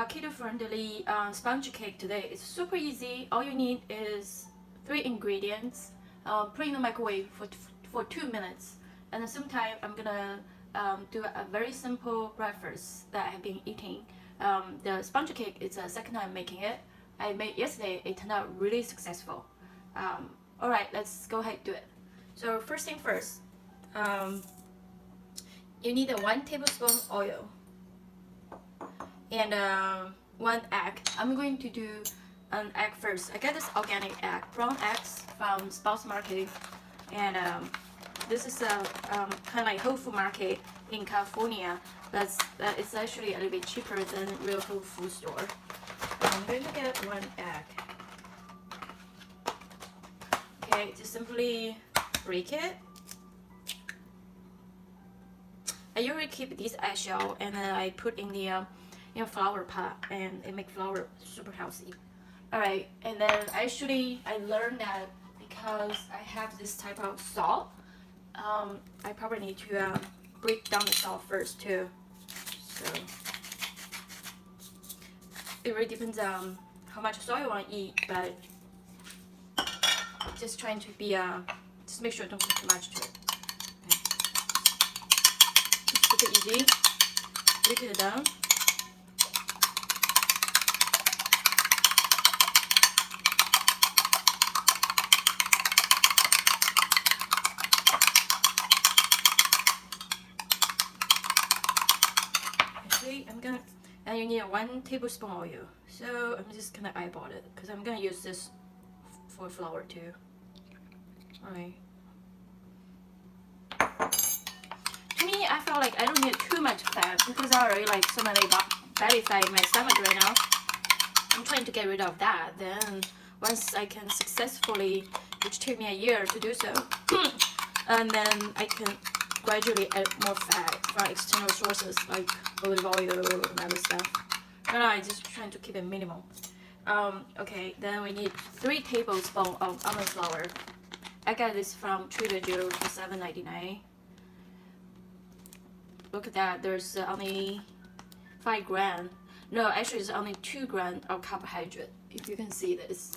keto-friendly sponge cake today. It's super easy. All you need is 3 ingredients. Put in the microwave for 2 minutes. And at the same time, I'm gonna do a very simple breakfast that I have been eating. The sponge cake is the second time making it. I made yesterday. It turned out really successful. Alright, let's go ahead and do it. So first thing first, you need a 1 tablespoon oil and 1 egg. I'm going to do an egg first. I got this organic egg, brown eggs from Sprouts Market, and this is a kind of like Whole Food Market in California. It's actually a little bit cheaper than real Whole Food store. I'm going to get 1 egg. Okay, just simply break it. I usually keep this eggshell and then I put in the flour pot, and it makes flour super healthy. Alright, and then actually I learned that because I have this type of salt, I probably need to break down the salt first too. So it really depends on how much salt you want to eat, but just trying to be just make sure don't put too much to it. Okay. It's super easy. Break it down. And you need 1 tablespoon oil. So I'm just gonna eyeball it because I'm gonna use this for flour too. Alright. To me, I feel like I don't need too much fat because I already like so many belly fat in my stomach right now. I'm trying to get rid of that. Then once I can successfully, which took me a year to do so, and then I can gradually add more fat from external sources like olive oil and other stuff. Right now I'm just trying to keep it minimal. Okay, then we need 3 tablespoons of almond flour. I got this from Trader Joe's for $7.99. Look at that, there's only 5 grams. No, actually it's only 2 grams of carbohydrate, if you can see this.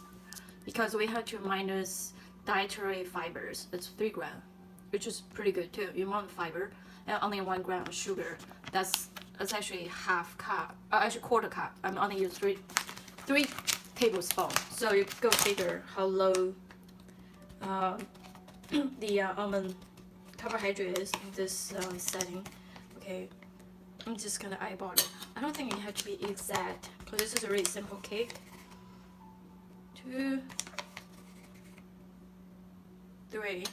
Because we have to minus dietary fibers, it's 3 grams. Which is pretty good too. You want fiber, and only 1 gram of sugar. That's actually half cup, actually quarter cup. I'm only use 3 tablespoons. So you go figure how low the almond carbohydrate is in this setting. Okay, I'm just gonna eyeball it. I don't think it has to be exact because this is a really simple cake. 2, 3.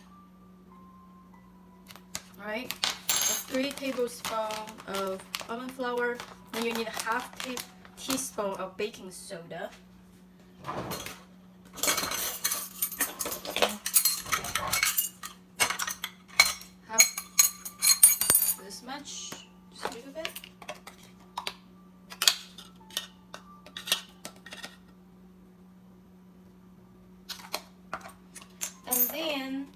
Alright, 3 tablespoons of almond flour. Then you need a half teaspoon of baking soda. Half this much, just a little bit. And then,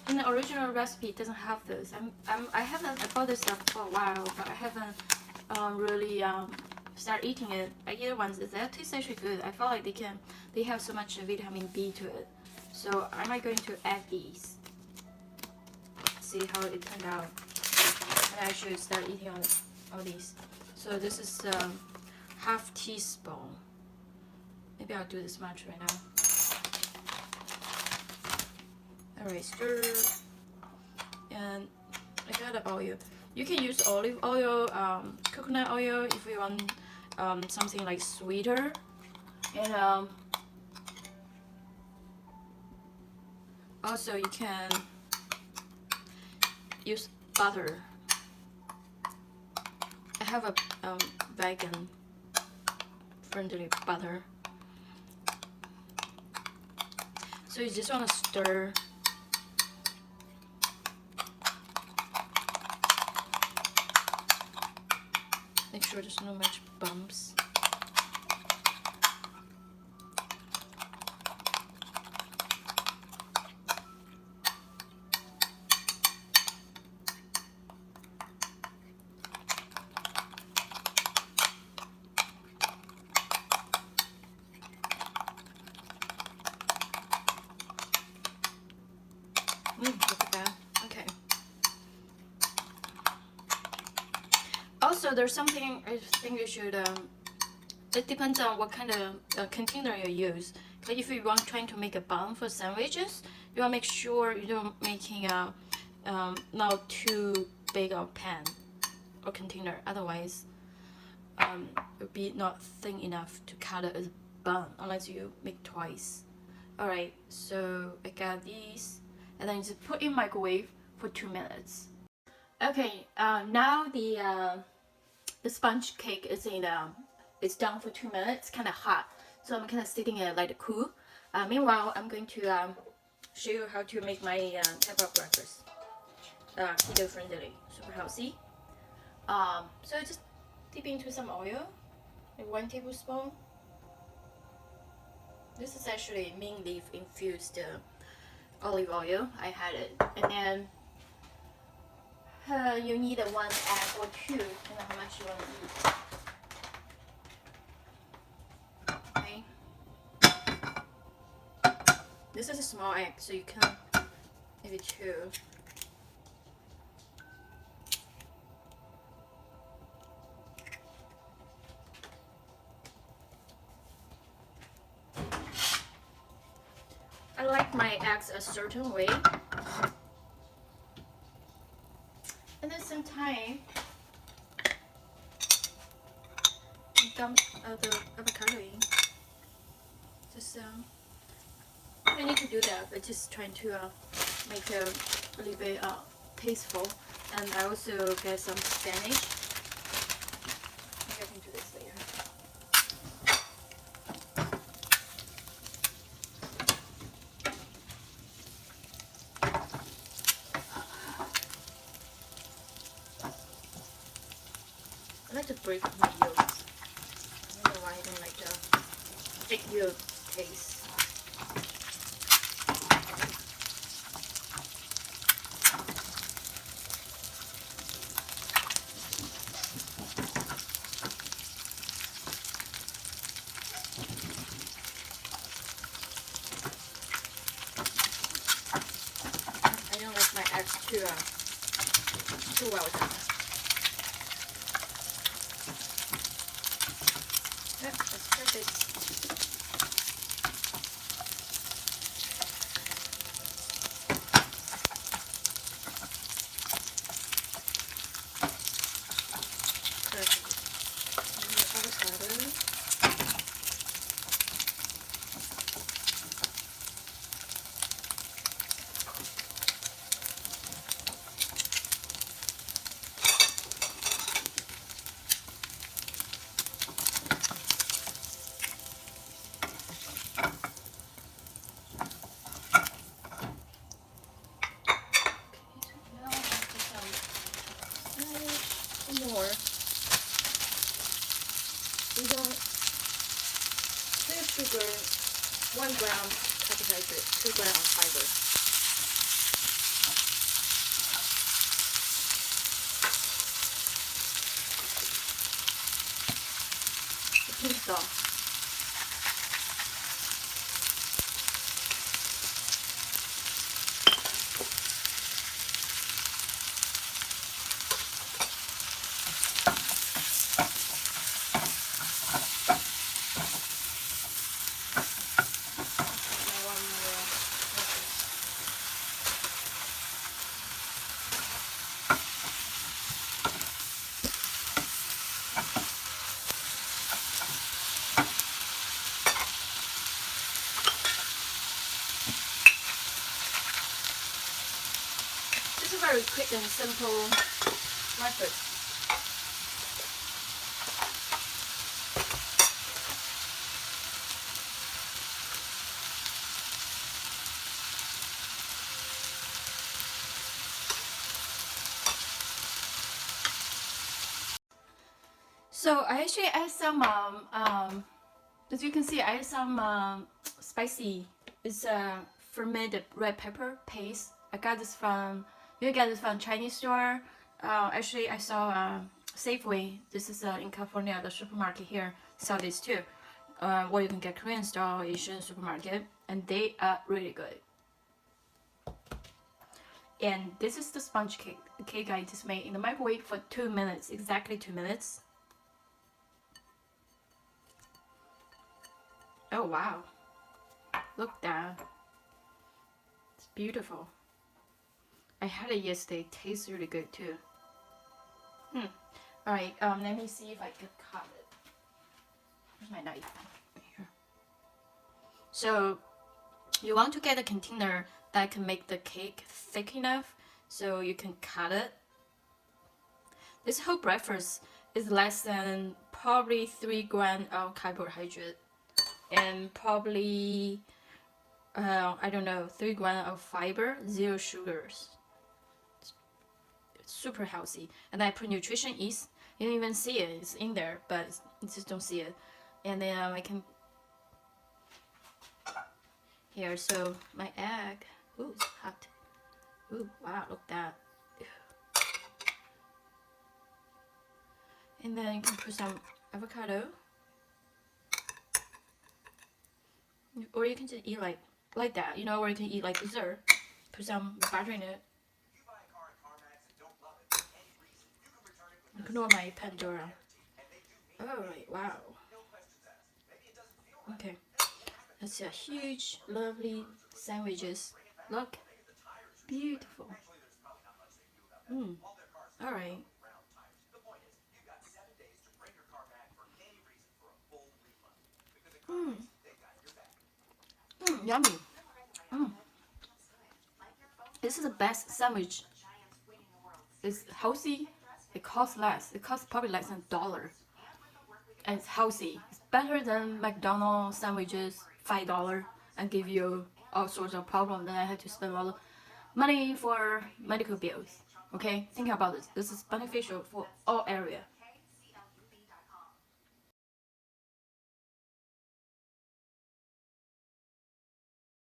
in the original recipe, it doesn't have this. I bought this stuff for a while, but I haven't really started eating it. I eat it once. That tastes actually good. I feel like they have so much vitamin B to it. So I'm going to add these. See how it turned out. And I should start eating all these. So this is half teaspoon. Maybe I'll do this much right now. Alright, stir, and I got the oil. You can use olive oil, coconut oil if you want something like sweeter, and also you can use butter. I have a vegan friendly butter, so you just want to stir. Make sure there's no much bumps. there's something I think you should. It depends on what kind of container you use. Like if you want trying to make a bun for sandwiches, you want to make sure you don't making a not too big of pan or container. Otherwise, it would be not thin enough to cut it as a bun unless you make twice. Alright, so I got these, and then just put in microwave for 2 minutes. Okay, now the sponge cake is it's done for 2 minutes, kind of hot, so I'm kind of sitting it like cool. Meanwhile, I'm going to show you how to make my type of breakfast. Keto friendly, super healthy. So just dip into some oil, like 1 tablespoon. This is actually mint leaf infused olive oil. I had it, and then you need 1 egg or 2, depending on how much you want to use. Okay. This is a small egg, so you can maybe 2. I like my eggs a certain way. And then sometimes dump the avocado in. Just I need to do that, but just trying to make it a little bit tasteful. And I also get some Spanish. Maybe I can do this later. I like to break my yolks. I don't know why I don't like the egg yolk taste. I don't like my eggs too well done. Yep, that's perfect. More. We don't clear sugar, 1 gram carbohydrate, 2 gram fiber. The pink sauce. This is a very quick and simple breakfast. So I actually add some as you can see, I add some spicy. It's fermented red pepper paste. I got this from, you get this from Chinese store. Actually, I saw Safeway. This is in California, the supermarket here sell this too. Or you can get Korean style Asian supermarket, and they are really good. And this is the sponge cake. the cake I just made in the microwave for 2 minutes, exactly 2 minutes. Oh wow, look at that. It's beautiful. I had it yesterday. It tastes really good too. Alright, let me see if I can cut it. Where's my knife? Here. So you want to get a container that can make the cake thick enough so you can cut it. This whole breakfast is less than probably 3 grams of carbohydrate and probably I don't know, 3 grams of fiber, 0 sugars. It's super healthy. And I put nutrition yeast. You don't even see it. It's in there, but you just don't see it. And then I can here. So my egg. Ooh, it's hot. Ooh, wow, look at that. And then you can put some avocado, or you can just eat like that, you know, or you can eat like dessert. Put some butter in it. Ignore my Pandora. Alright, wow. Okay. That's a huge, lovely sandwiches. Look. Beautiful. Alright. Yummy. This is the best sandwich. It's healthy. It costs less. It costs probably less than $1. And it's healthy. It's better than McDonald's sandwiches, $5, and give you all sorts of problems. Then I had to spend a lot of money for medical bills. Okay, think about this. This is beneficial for all area.